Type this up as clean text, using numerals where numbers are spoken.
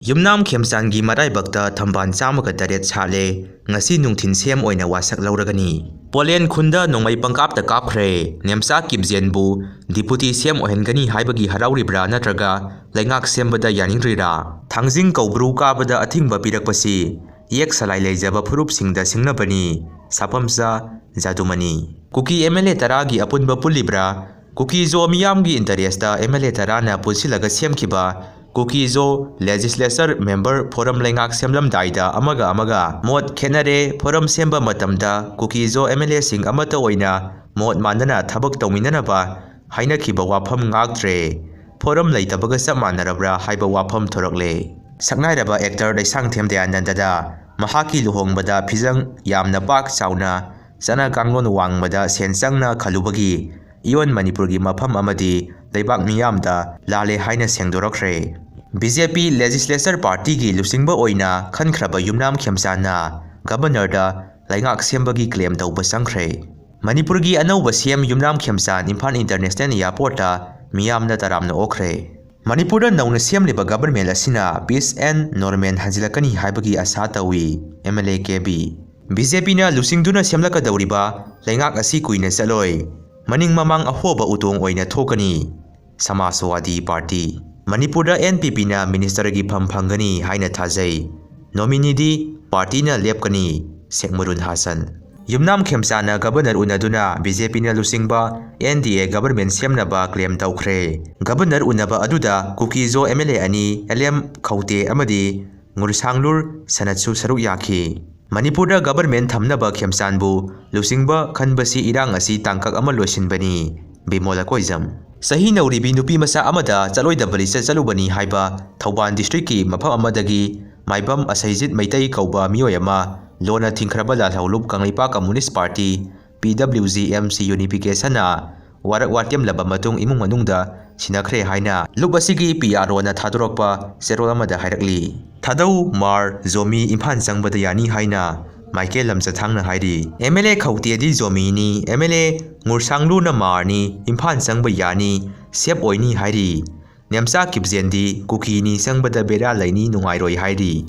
ꯌꯨꯝꯅꯥꯝ ꯈꯦꯝꯆꯥꯟꯒꯤ ꯃꯔꯥꯏꯕꯛꯇ ꯊꯝꯕꯥꯜ 108 ꯁꯥꯠꯂꯦ, ꯉꯁꯤ ꯅꯨꯡꯊꯤꯟ ꯁꯦꯝ ꯑꯣꯏꯅ ꯋꯥꯁꯛ ꯂꯧꯔꯒꯅꯤ꯫ ꯄꯣꯂꯦꯟ ꯈꯨꯟꯗ ꯅꯣꯡꯃꯩ ꯄꯪꯀꯥꯞꯇ ꯀꯥꯞꯈ꯭ꯔꯦ, ꯅꯦꯝꯆꯥ ꯀꯤꯞꯖꯦꯟꯕꯨ ꯗꯤꯄꯨꯇꯤ ꯁꯦꯝ ꯑꯣꯏꯍꯟꯒꯅꯤ ꯍꯥꯏꯕꯒꯤ ꯍꯔꯥꯎꯔꯤꯕ꯭ꯔꯥ ꯅꯠꯇ꯭ꯔꯒ ꯂꯩꯉꯥꯛ ꯁꯦꯝꯕꯗ ꯌꯥꯅꯤꯡꯗ꯭ꯔꯤꯔꯥ? ꯊꯥꯡꯖꯤꯡ ꯀꯧꯕ꯭ꯔꯨ ꯀꯥꯕꯗ ꯑꯊꯤꯡꯕ ꯄꯤꯔꯛꯄꯁꯤ ꯌꯦꯛ ꯁꯂꯥꯏ ꯂꯩꯖꯕ ꯐꯨꯔꯨꯞꯁꯤꯡꯗ ꯁꯤꯡꯅꯕꯅꯤ꯫ ꯁꯥꯐꯝꯆꯥ ꯖꯥꯗꯨꯃꯅꯤ꯫ ꯀꯨꯀꯤ MLA 10ꯒꯤ ꯑꯄꯨꯟꯕ ꯄꯨꯜꯂꯤꯕ꯭ꯔꯥ? ꯀꯨꯀꯤ-ꯖꯣ ꯃꯤꯌꯥꯝꯒꯤ ꯏꯟꯇꯔꯦꯁꯇ MLA 10ꯅ ꯄꯨꯟꯁꯤꯜꯂꯒ ꯁꯦꯝꯈꯤꯕ ꯀꯨꯀꯤ-ꯖꯣ ꯂꯦꯖꯤꯁꯂꯦꯆꯔ ꯃꯦꯝꯕꯔ ꯐꯣꯔꯝ ꯂꯩꯉꯥꯛ ꯁꯦꯝꯂꯝꯗꯥꯏꯗ ꯑꯃꯒ ꯃꯣꯠ ꯈꯦꯠꯅꯔꯦ꯫ ꯐꯣꯔꯝ ꯁꯦꯝꯕ ꯃꯇꯝꯗ ꯀꯨꯀꯤ-ꯖꯣ MLAꯁꯤꯡ ꯑꯃꯠꯇ ꯑꯣꯏꯅ ꯃꯣꯠ ꯃꯥꯟꯅꯅ ꯊꯕꯛ ꯇꯧꯃꯤꯟꯅꯅꯕ ꯍꯥꯏꯅꯈꯤꯕ ꯋꯥꯐꯝ ꯉꯥꯛꯇ꯭ꯔꯦ꯫ ꯐꯣꯔꯝ ꯂꯩꯇꯕꯒ ꯆꯞ ꯃꯥꯟꯅꯔꯕ꯭ꯔꯥ ꯍꯥꯏꯕ ꯋꯥꯐꯝ ꯊꯣꯔꯛꯂꯦ꯫ ꯁꯛꯅꯥꯏꯔꯕ ꯑꯦꯛꯇꯔ ꯂꯩꯁꯥꯡꯊꯦꯝ ꯗꯌꯥꯅꯟꯗꯗ ꯃꯍꯥꯛꯀꯤ ꯂꯨꯍꯣꯡꯕꯗ ꯐꯤꯖꯪ ꯌꯥꯝꯅ ꯄꯥꯛ ꯆꯥꯎꯅ ꯆꯠꯅ-ꯀꯥꯡꯂꯣꯟ ꯋꯥꯡꯃꯗ ꯁꯦꯟ ꯆꯪꯅ ꯈꯜꯂꯨꯕꯒꯤ ꯏꯌꯣꯟ ꯃꯅꯤꯄꯨꯔꯒꯤ ꯃꯐꯝ ꯑꯃꯗꯤ ꯂꯩꯕꯥꯛ ꯃꯤꯌꯥꯝꯗ ꯂꯥꯜꯂꯦ ꯍꯥꯏꯅ ꯁꯦꯡꯗꯣꯔꯛꯈ꯭ꯔꯦ꯫ ꯕꯤ.ꯖꯦ.ꯄꯤ. ꯂꯦꯖꯤꯁꯂꯦꯆꯔ ꯄꯥꯔꯇꯤꯒꯤ ꯂꯨꯆꯤꯡꯕ ꯑꯣꯏꯅ ꯈꯟꯈ꯭ꯔꯕ ꯌꯨꯝꯅꯥꯝ ꯈꯦꯝꯆꯥꯟꯅ ꯒꯕꯔꯅꯔꯗ ꯂꯩꯉꯥꯛ ꯁꯦꯝꯕꯒꯤ ꯀ꯭ꯂꯦꯝ ꯇꯧꯕ ꯆꯪꯈ꯭ꯔꯦ꯫ ꯃꯅꯤꯄꯨꯔꯒꯤ ꯑꯅꯧꯕ ꯁꯤ.ꯑꯦꯝ ꯌꯨꯝꯅꯥꯝ ꯈꯦꯝꯆꯥꯟ ꯏꯝꯐꯥꯜ ꯏꯟꯇꯔꯅꯦꯁꯅꯦꯜ ꯑꯦꯌꯔꯄꯣꯔꯠꯇ ꯃꯤꯌꯥꯝꯅ ꯇꯔꯥꯝꯅ ꯑꯣꯛꯈ꯭ꯔꯦ꯫ ꯃꯅꯤꯄꯨꯔꯗ ꯅꯧꯅ ꯁꯦꯝꯂꯤꯕ ꯒꯕꯔꯅꯃꯦꯟꯠ ꯑꯁꯤꯅ ꯄꯤꯁ ꯑꯦꯟꯗ ꯅꯣꯔꯃꯦꯜ ꯍꯟꯖꯤꯜꯂꯛꯀꯅꯤ ꯍꯥꯏꯕꯒꯤ ꯑꯁꯥ ꯇꯧꯏ꯫ MLA ꯀꯦꯕꯤ. ꯕꯤ.ꯖꯦ.ꯄꯤꯅ ꯂꯨꯆꯤꯡꯗꯨꯅ ꯁꯦꯝꯂꯛꯀꯗꯧꯔꯤꯕ ꯂꯩꯉꯥꯛ ꯑꯁꯤ ꯀꯨꯏꯅ ꯆꯠꯂꯣꯏ, ꯃꯅꯤꯡ ꯃꯃꯥꯡ ꯑꯍꯣꯕ ꯎꯇꯣꯡ ꯑꯣꯏꯅ ꯊꯣꯛꯀꯅꯤ꯫ ꯁꯃꯥꯖꯋꯥꯗꯤ ꯄꯥꯔꯇꯤ. ꯃꯅꯤꯄꯨꯔꯗ NPPꯅ ꯃꯤꯅꯤꯁꯇꯔꯒꯤ ꯐꯝ ꯐꯪꯒꯅꯤ ꯍꯥꯏꯅ ꯊꯥꯖꯩ, ꯅꯣꯃꯤꯅꯤꯗꯤ ꯄꯥꯔꯇꯤꯅ ꯂꯦꯞꯀꯅꯤ꯫ ꯁꯦꯈꯃꯨꯔꯨꯟ ꯍꯥꯁꯟ. ꯌꯨꯝꯅꯥꯝ ꯈꯦꯝꯆꯥꯟꯅ ꯒꯕꯔꯅꯔ ꯎꯅꯗꯨꯅ ꯕꯤ.ꯖꯦ.ꯄꯤꯅ ꯂꯨꯆꯤꯡꯕ NDA ꯒꯕꯔꯅꯃꯦꯟꯠ ꯁꯦꯝꯅꯕ ꯀ꯭ꯂꯦꯝ ꯇꯧꯈ꯭ꯔꯦ꯫ ꯒꯕꯔꯅꯔ ꯎꯅꯕ ꯑꯗꯨꯗ ꯀꯨꯀꯤ-ꯖꯣ MLA 2, LM ꯈꯧꯇꯦ ꯑꯃꯗꯤ ꯉꯨꯔꯁꯥꯡꯂꯨꯔ ꯁꯅꯠꯁꯨ ꯁꯔꯨꯛ ꯌꯥꯈꯤ꯫ ꯃꯅꯤꯄꯨꯔꯗ ꯒꯕꯔꯅꯃꯦꯟꯠ ꯊꯝꯅꯕ ꯈꯦꯝꯆꯥꯟꯕꯨ ꯂꯨꯆꯤꯡꯕ ꯈꯟꯕꯁꯤ ꯏꯔꯥꯡ ꯑꯁꯤ ꯇꯥꯡꯀꯛ ꯑꯃ ꯂꯣꯏꯁꯤꯟꯕꯅꯤ꯫ ꯕꯤꯃꯣꯜ ꯀꯣꯏꯖꯝ. ꯆꯍꯤ ꯅꯧꯔꯤꯕꯤ ꯅꯨꯄꯤꯃꯆꯥ ꯑꯃꯗ ꯆꯠꯂꯣꯏꯗꯕ ꯂꯤꯆꯠ ꯆꯠꯂꯨꯕꯅꯤ ꯍꯥꯏꯕ ꯊꯧꯕꯥꯜ ꯗꯤꯁꯇ꯭ꯔꯤꯛꯀꯤ ꯃꯐꯝ ꯑꯃꯗꯒꯤ ꯃꯥꯏꯕꯝ ꯑꯁꯩꯖꯤꯠ ꯃꯩꯇꯩ ꯀꯧꯕ ꯃꯤꯑꯣꯏ ꯑꯃ ꯂꯣꯟꯅ ꯊꯤꯡꯈ꯭ꯔꯕ ꯂꯥꯜꯍꯧꯂꯨꯞ ꯀꯪꯂꯩꯄꯥꯛ ꯀꯝꯃꯨꯅꯤꯁꯠ ꯄꯥꯔꯇꯤ (PWG-MC ꯌꯨꯅꯤꯐꯤꯀꯦꯁꯟ)ꯅ ꯋꯥꯔꯛ ꯋꯥꯇꯦꯝꯂꯕ ꯃꯇꯨꯡ ꯏꯃꯨꯡ ꯃꯅꯨꯡꯗ ꯁꯤꯟꯅꯈ꯭ꯔꯦ ꯍꯥꯏꯅ ꯂꯨꯞ ꯑꯁꯤꯒꯤ PROꯅ ꯊꯥꯗꯣꯔꯛꯄ ꯆꯦꯔꯣꯜ ꯑꯃꯗ ꯍꯥꯏꯔꯛꯂꯤ꯫ ꯊꯥꯗꯧ ꯃꯥꯔ ꯖꯣꯃꯤ ꯏꯝꯐꯥꯜ ꯆꯪꯕꯗ ꯌꯥꯅꯤ ꯍꯥꯏꯅ ꯃꯥꯏꯀꯦꯜ ꯂꯝꯆꯊꯥꯡꯅ ꯍꯥꯏꯔꯤ꯫ MLA ꯈꯧꯇꯦꯗꯤ ꯖꯣꯃꯤꯅꯤ, MLA ꯉꯨꯔꯁꯥꯡꯂꯨꯔꯅ ꯃꯥꯔꯅꯤ, ꯏꯝꯐꯥꯜ ꯆꯪꯕ ꯌꯥꯅꯤ, ꯁꯦꯞ ꯑꯣꯏꯅꯤ ꯍꯥꯏꯔꯤ꯫ ꯅꯦꯝꯆꯥ ꯀꯤꯞꯖꯦꯟꯗꯤ ꯀꯨꯀꯤꯅꯤ, ꯆꯪꯕꯗ ꯕꯦꯔꯥ ꯂꯩꯅꯤ, ꯅꯨꯡꯉꯥꯏꯔꯣꯏ ꯍꯥꯏꯔꯤ꯫